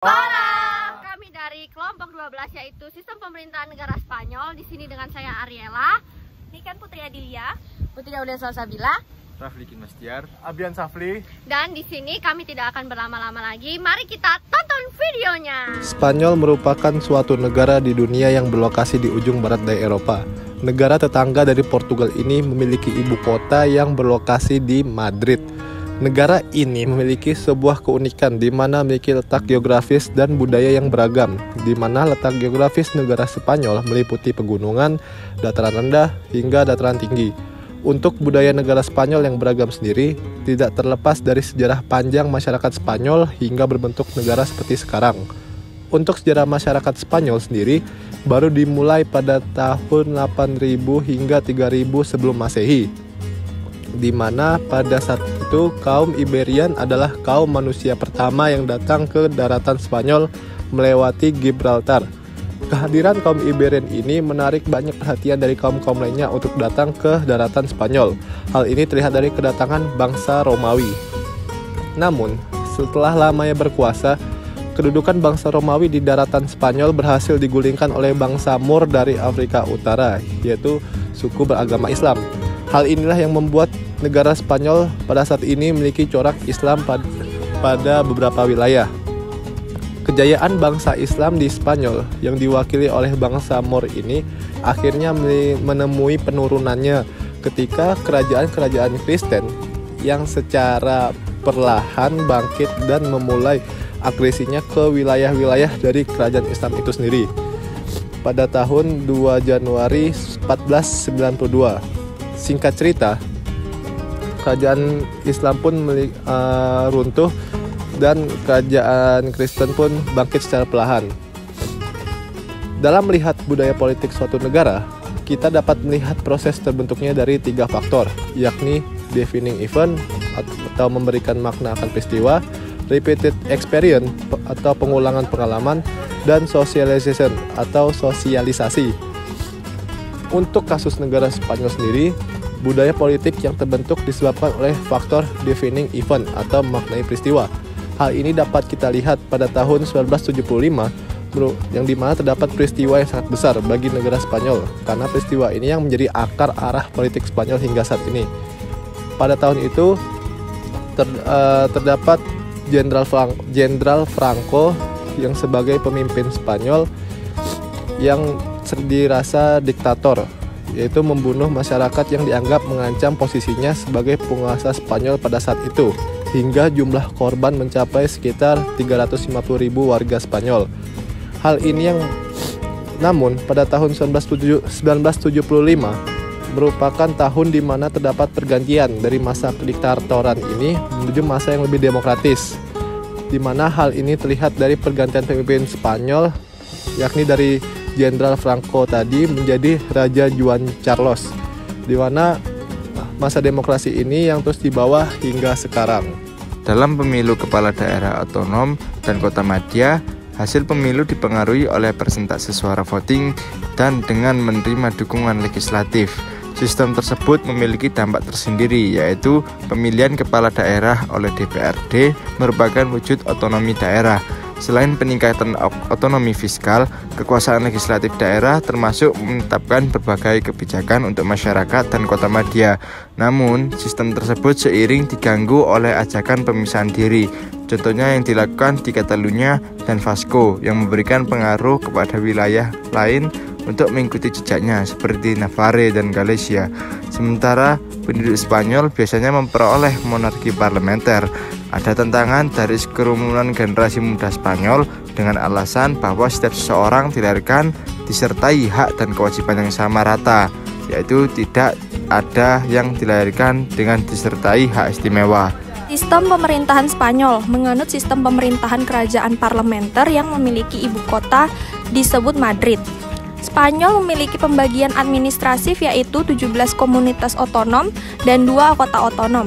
Para kami dari kelompok 12 yaitu Sistem Pemerintahan Negara Spanyol. Di sini dengan saya Ariela, Niken Putri Adilia, Putri Aulia Salsabila, Rafli Kinmastiar, Abian Safli. dan di sini kami tidak akan berlama-lama lagi. Mari kita tonton videonya. Spanyol merupakan suatu negara di dunia yang berlokasi di ujung barat dari Eropa. Negara tetangga dari Portugal ini memiliki ibu kota yang berlokasi di Madrid. Negara ini memiliki sebuah keunikan di mana memiliki letak geografis dan budaya yang beragam, di mana letak geografis negara Spanyol meliputi pegunungan, dataran rendah, hingga dataran tinggi. Untuk budaya negara Spanyol yang beragam sendiri, tidak terlepas dari sejarah panjang masyarakat Spanyol hingga berbentuk negara seperti sekarang. Untuk sejarah masyarakat Spanyol sendiri, baru dimulai pada tahun 8000 hingga 3000 sebelum Masehi, di mana pada saat itu kaum Iberian adalah kaum manusia pertama yang datang ke daratan Spanyol melewati Gibraltar. Kehadiran kaum Iberian ini menarik banyak perhatian dari kaum-kaum lainnya untuk datang ke daratan Spanyol. Hal ini terlihat dari kedatangan bangsa Romawi. Namun, setelah lamanya berkuasa, kedudukan bangsa Romawi di daratan Spanyol berhasil digulingkan oleh bangsa Moor dari Afrika Utara, yaitu suku beragama Islam. Hal inilah yang membuat negara Spanyol pada saat ini memiliki corak Islam pada beberapa wilayah. Kejayaan bangsa Islam di Spanyol yang diwakili oleh bangsa Moor ini akhirnya menemui penurunannya ketika kerajaan-kerajaan Kristen yang secara perlahan bangkit dan memulai agresinya ke wilayah-wilayah dari kerajaan Islam itu sendiri. Pada tahun 2 Januari 1492, singkat cerita, kerajaan Islam pun runtuh dan kerajaan Kristen pun bangkit secara perlahan. Dalam melihat budaya politik suatu negara, kita dapat melihat proses terbentuknya dari 3 faktor, yakni defining event atau memberikan makna akan peristiwa, repeated experience atau pengulangan pengalaman, dan socialization atau sosialisasi. Untuk kasus negara Spanyol sendiri, budaya politik yang terbentuk disebabkan oleh faktor defining event atau maknai peristiwa. Hal ini dapat kita lihat pada tahun 1975, yang dimana terdapat peristiwa yang sangat besar bagi negara Spanyol, karena peristiwa ini yang menjadi akar arah politik Spanyol hingga saat ini. Pada tahun itu terdapat Jenderal Franco yang sebagai pemimpin Spanyol yang dirasa diktator, yaitu membunuh masyarakat yang dianggap mengancam posisinya sebagai penguasa Spanyol pada saat itu, hingga jumlah korban mencapai sekitar 350.000 warga Spanyol. Hal ini namun pada tahun 1975 merupakan tahun di mana terdapat pergantian dari masa kediktatoran ini menuju masa yang lebih demokratis, di mana hal ini terlihat dari pergantian pemimpin Spanyol, yakni dari Jenderal Franco tadi menjadi Raja Juan Carlos, di mana masa demokrasi ini yang terus dibawa hingga sekarang. Dalam pemilu kepala daerah otonom dan kota madya, hasil pemilu dipengaruhi oleh persentase suara voting dan dengan menerima dukungan legislatif. Sistem tersebut memiliki dampak tersendiri, yaitu pemilihan kepala daerah oleh DPRD merupakan wujud otonomi daerah. Selain peningkatan otonomi fiskal, kekuasaan legislatif daerah termasuk menetapkan berbagai kebijakan untuk masyarakat dan kota madya. Namun, sistem tersebut seiring diganggu oleh ajakan pemisahan diri. Contohnya yang dilakukan di Catalunya dan Vasco yang memberikan pengaruh kepada wilayah lain untuk mengikuti jejaknya seperti Navarre dan Galicia. Sementara penduduk Spanyol biasanya memperoleh monarki parlementer. Ada tantangan dari kerumunan generasi muda Spanyol dengan alasan bahwa setiap seseorang dilahirkan disertai hak dan kewajiban yang sama rata, yaitu tidak ada yang dilahirkan dengan disertai hak istimewa. Sistem pemerintahan Spanyol menganut sistem pemerintahan kerajaan parlementer yang memiliki ibu kota disebut Madrid. Spanyol memiliki pembagian administratif yaitu 17 komunitas otonom dan 2 kota otonom.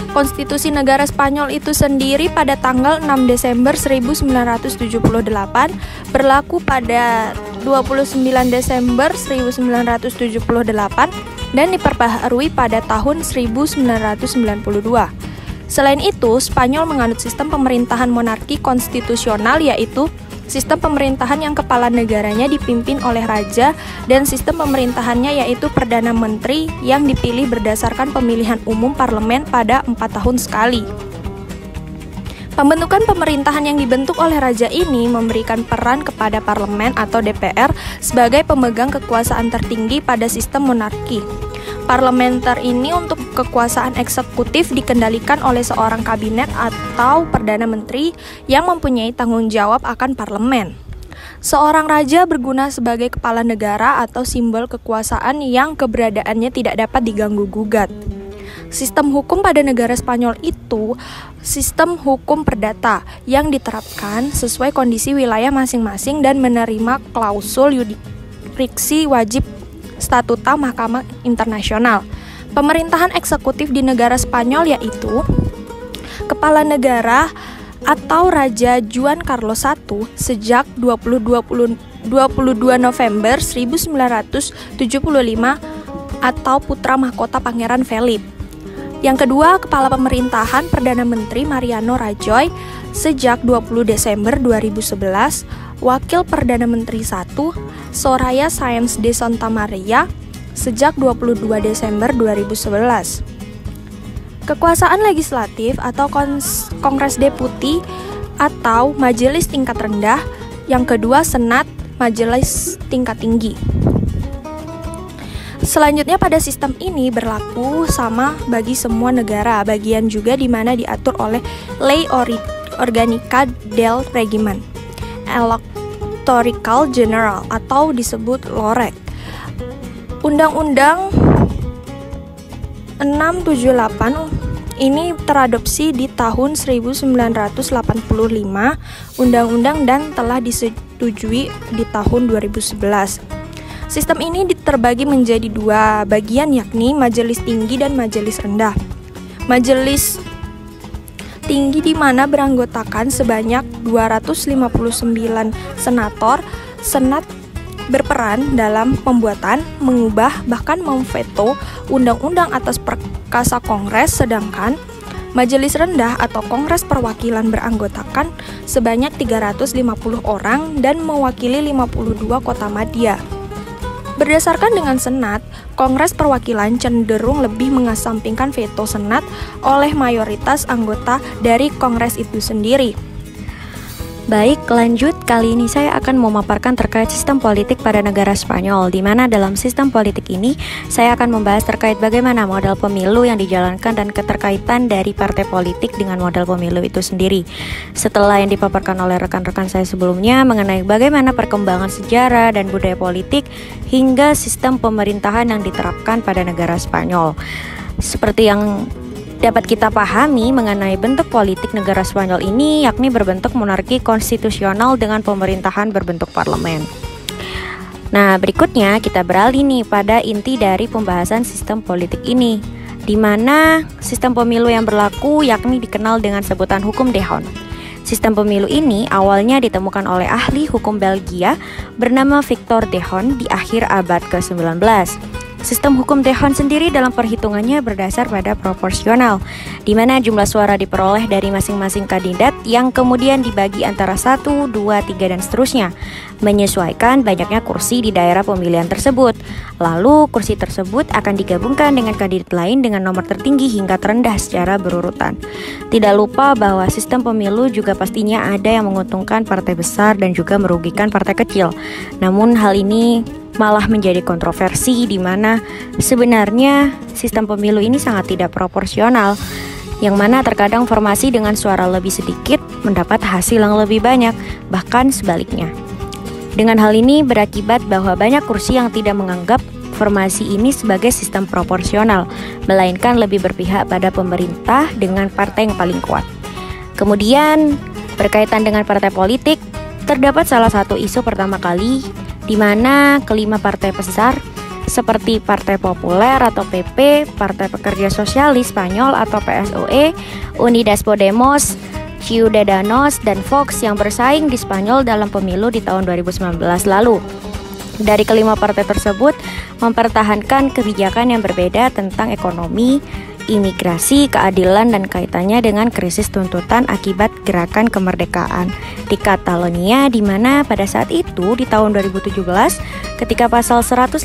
Konstitusi negara Spanyol itu sendiri pada tanggal 6 Desember 1978 berlaku pada 29 Desember 1978 dan diperbaharui pada tahun 1992. Selain itu, Spanyol menganut sistem pemerintahan monarki konstitusional, yaitu sistem pemerintahan yang kepala negaranya dipimpin oleh raja, dan sistem pemerintahannya yaitu Perdana Menteri yang dipilih berdasarkan pemilihan umum parlemen pada 4 tahun sekali. Pembentukan pemerintahan yang dibentuk oleh raja ini memberikan peran kepada parlemen atau DPR sebagai pemegang kekuasaan tertinggi pada sistem monarki. Parlementer ini untuk kekuasaan eksekutif dikendalikan oleh seorang kabinet atau perdana menteri yang mempunyai tanggung jawab akan parlemen. Seorang raja berguna sebagai kepala negara atau simbol kekuasaan yang keberadaannya tidak dapat diganggu-gugat. Sistem hukum pada negara Spanyol itu sistem hukum perdata yang diterapkan sesuai kondisi wilayah masing-masing dan menerima klausul yurisdiksi wajib statuta Mahkamah Internasional. Pemerintahan eksekutif di negara Spanyol yaitu Kepala Negara atau Raja Juan Carlos I sejak 22 November 1975 atau putra mahkota Pangeran Felipe. Yang kedua, Kepala Pemerintahan Perdana Menteri Mariano Rajoy sejak 20 Desember 2011, Wakil Perdana Menteri I Soraya Sáenz de Santa Maria sejak 22 Desember 2011. Kekuasaan legislatif atau Kongres Deputi atau Majelis Tingkat Rendah. Yang kedua, Senat, Majelis Tingkat Tinggi. Selanjutnya pada sistem ini berlaku sama bagi semua negara, bagian juga di mana diatur oleh Ley Orgánica del Régimen Electoral General atau disebut LOREG. Undang-Undang 678 ini teradopsi di tahun 1985 Undang-Undang dan telah disetujui di tahun 2011. Sistem ini terbagi menjadi dua bagian, yakni Majelis Tinggi dan Majelis Rendah. Majelis Tinggi di mana beranggotakan sebanyak 259 senator. Senat berperan dalam pembuatan, mengubah, bahkan memveto undang-undang atas perkasa Kongres, sedangkan Majelis Rendah atau Kongres Perwakilan beranggotakan sebanyak 350 orang dan mewakili 52 kota madya. Berdasarkan dengan Senat, Kongres Perwakilan cenderung lebih mengesampingkan veto Senat oleh mayoritas anggota dari Kongres itu sendiri. Baik, lanjut. Kali ini saya akan memaparkan terkait sistem politik pada negara Spanyol, di mana dalam sistem politik ini saya akan membahas terkait bagaimana model pemilu yang dijalankan dan keterkaitan dari partai politik dengan model pemilu itu sendiri. Setelah yang dipaparkan oleh rekan-rekan saya sebelumnya mengenai bagaimana perkembangan sejarah dan budaya politik hingga sistem pemerintahan yang diterapkan pada negara Spanyol. Seperti yang dapat kita pahami mengenai bentuk politik negara Spanyol ini, yakni berbentuk monarki konstitusional dengan pemerintahan berbentuk parlemen. Nah, berikutnya kita beralih nih pada inti dari pembahasan sistem politik ini, di mana sistem pemilu yang berlaku yakni dikenal dengan sebutan hukum D'Hondt. Sistem pemilu ini awalnya ditemukan oleh ahli hukum Belgia bernama Victor D'Hondt di akhir abad ke-19. Sistem hukum D'Hondt sendiri dalam perhitungannya berdasar pada proporsional, di mana jumlah suara diperoleh dari masing-masing kandidat yang kemudian dibagi antara 1, 2, 3, dan seterusnya, menyesuaikan banyaknya kursi di daerah pemilihan tersebut. Lalu kursi tersebut akan digabungkan dengan kandidat lain dengan nomor tertinggi hingga terendah secara berurutan. Tidak lupa bahwa sistem pemilu juga pastinya ada yang menguntungkan partai besar dan juga merugikan partai kecil. Namun hal ini malah menjadi kontroversi, di mana sebenarnya sistem pemilu ini sangat tidak proporsional, yang mana terkadang formasi dengan suara lebih sedikit mendapat hasil yang lebih banyak, bahkan sebaliknya. Dengan hal ini berakibat bahwa banyak kursi yang tidak menganggap formasi ini sebagai sistem proporsional, melainkan lebih berpihak pada pemerintah dengan partai yang paling kuat. Kemudian berkaitan dengan partai politik, terdapat salah satu isu pertama kali di mana kelima partai besar seperti Partai Populer atau PP, Partai Pekerja Sosialis Spanyol atau PSOE, Unidas Podemos, Ciudadanos, dan Vox yang bersaing di Spanyol dalam pemilu di tahun 2019 lalu. Dari kelima partai tersebut mempertahankan kebijakan yang berbeda tentang ekonomi, imigrasi, keadilan, dan kaitannya dengan krisis tuntutan akibat gerakan kemerdekaan di Catalonia, di mana pada saat itu di tahun 2017 ketika pasal 155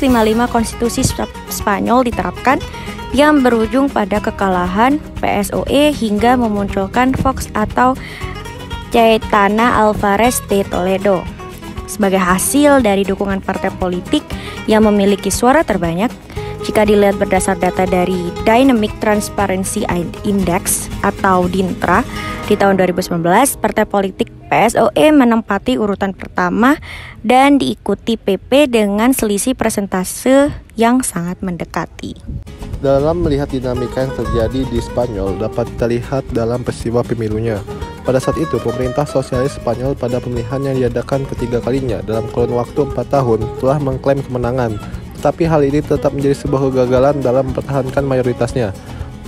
konstitusi Spanyol diterapkan yang berujung pada kekalahan PSOE hingga memunculkan Vox atau Cayetana Álvarez de Toledo. Sebagai hasil dari dukungan partai politik yang memiliki suara terbanyak, jika dilihat berdasar data dari Dynamic Transparency Index atau DINTRA di tahun 2019, partai politik PSOE menempati urutan pertama dan diikuti PP dengan selisih persentase yang sangat mendekati. Dalam melihat dinamika yang terjadi di Spanyol dapat kita lihat dalam peristiwa pemilunya. Pada saat itu, pemerintah sosialis Spanyol pada pemilihan yang diadakan ketiga kalinya dalam kurun waktu 4 tahun telah mengklaim kemenangan. Tetapi hal ini tetap menjadi sebuah kegagalan dalam mempertahankan mayoritasnya.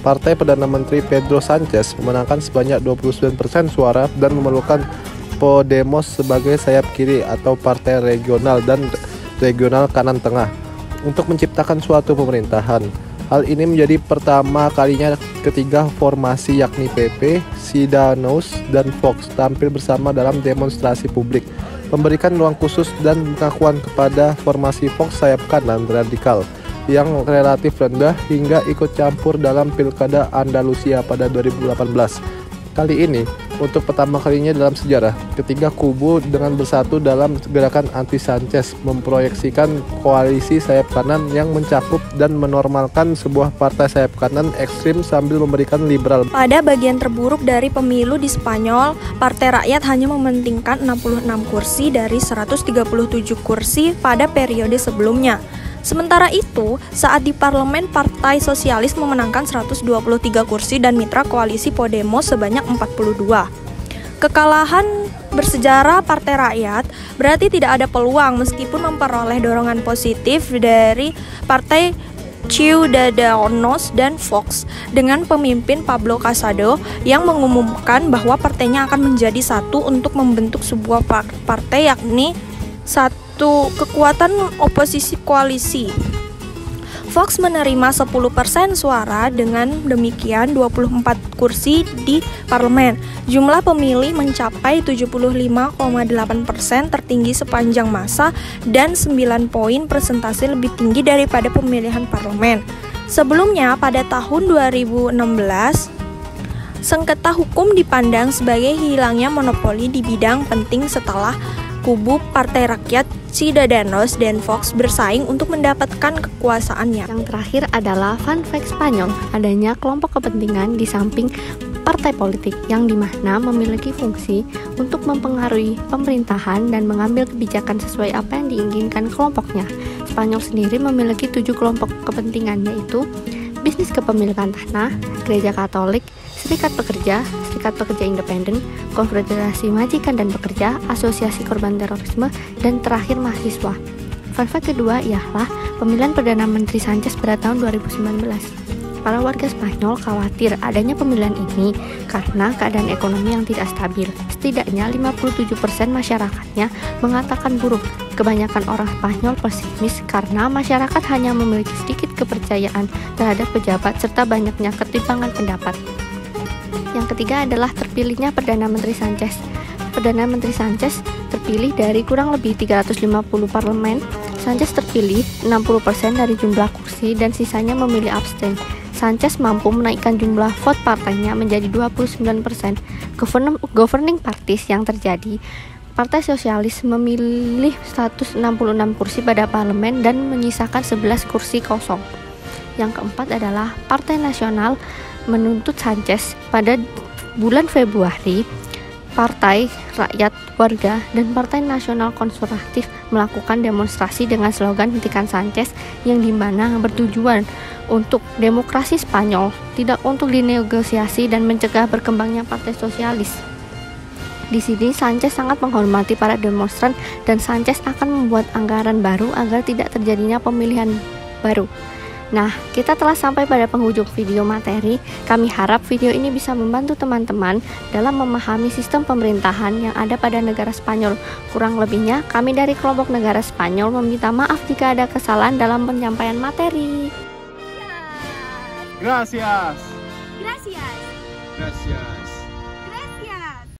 Partai Perdana Menteri Pedro Sánchez memenangkan sebanyak 29% suara dan memerlukan Podemos sebagai sayap kiri atau partai regional dan regional kanan tengah untuk menciptakan suatu pemerintahan. Hal ini menjadi pertama kalinya ketiga formasi yakni PP, Ciudadanos, dan Vox tampil bersama dalam demonstrasi publik, memberikan ruang khusus dan pengakuan kepada formasi Vox sayap kanan radikal yang relatif rendah hingga ikut campur dalam Pilkada Andalusia pada 2018. Kali ini, untuk pertama kalinya dalam sejarah, ketiga kubu dengan bersatu dalam gerakan anti-Sánchez memproyeksikan koalisi sayap kanan yang mencakup dan menormalkan sebuah partai sayap kanan ekstrim sambil memberikan liberal. Pada bagian terburuk dari pemilu di Spanyol, Partai Rakyat hanya mementingkan 66 kursi dari 137 kursi pada periode sebelumnya. Sementara itu, saat di parlemen Partai Sosialis memenangkan 123 kursi dan mitra koalisi Podemos sebanyak 42. Kekalahan bersejarah Partai Rakyat berarti tidak ada peluang meskipun memperoleh dorongan positif dari Partai Ciudadanos dan Vox dengan pemimpin Pablo Casado yang mengumumkan bahwa partainya akan menjadi satu untuk membentuk sebuah partai yakni satu kekuatan oposisi koalisi. Vox menerima 10% suara, dengan demikian 24 kursi di parlemen. Jumlah pemilih mencapai 75,8%, tertinggi sepanjang masa dan 9 poin persentase lebih tinggi daripada pemilihan parlemen. Sebelumnya pada tahun 2016, sengketa hukum dipandang sebagai hilangnya monopoli di bidang penting setelah kubu Partai Rakyat, Ciudadanos, dan Vox bersaing untuk mendapatkan kekuasaannya. Yang terakhir adalah fun fact Spanyol, adanya kelompok kepentingan di samping partai politik yang dimana memiliki fungsi untuk mempengaruhi pemerintahan dan mengambil kebijakan sesuai apa yang diinginkan kelompoknya. Spanyol sendiri memiliki 7 kelompok kepentingan, yaitu bisnis kepemilikan tanah, gereja Katolik, Serikat Pekerja Independen, Konfederasi Majikan dan Pekerja, Asosiasi Korban Terorisme, dan terakhir mahasiswa. Fun fact kedua ialah pemilihan Perdana Menteri Sánchez pada tahun 2019. Para warga Spanyol khawatir adanya pemilihan ini karena keadaan ekonomi yang tidak stabil. Setidaknya 57% masyarakatnya mengatakan buruk. Kebanyakan orang Spanyol pesimis karena masyarakat hanya memiliki sedikit kepercayaan terhadap pejabat serta banyaknya ketimpangan pendapat. Yang ketiga adalah terpilihnya Perdana Menteri Sánchez. Perdana Menteri Sánchez terpilih dari kurang lebih 350 parlemen. Sánchez terpilih 60% dari jumlah kursi dan sisanya memilih abstain. Sánchez mampu menaikkan jumlah vote partainya menjadi 29%. Governing parties yang terjadi, Partai Sosialis memilih 166 kursi pada parlemen dan menyisakan 11 kursi kosong. Yang keempat adalah Partai Nasional menuntut Sánchez pada bulan Februari. Partai Rakyat, Warga, dan Partai Nasional Konservatif melakukan demonstrasi dengan slogan Hentikan Sánchez yang dimana bertujuan untuk demokrasi Spanyol, tidak untuk dinegosiasi dan mencegah berkembangnya Partai Sosialis. Di sini Sánchez sangat menghormati para demonstran dan Sánchez akan membuat anggaran baru agar tidak terjadinya pemilihan baru. Nah, kita telah sampai pada penghujung video materi. Kami harap video ini bisa membantu teman-teman dalam memahami sistem pemerintahan yang ada pada negara Spanyol. Kurang lebihnya, kami dari kelompok negara Spanyol meminta maaf jika ada kesalahan dalam penyampaian materi. Gracias. Gracias. Gracias.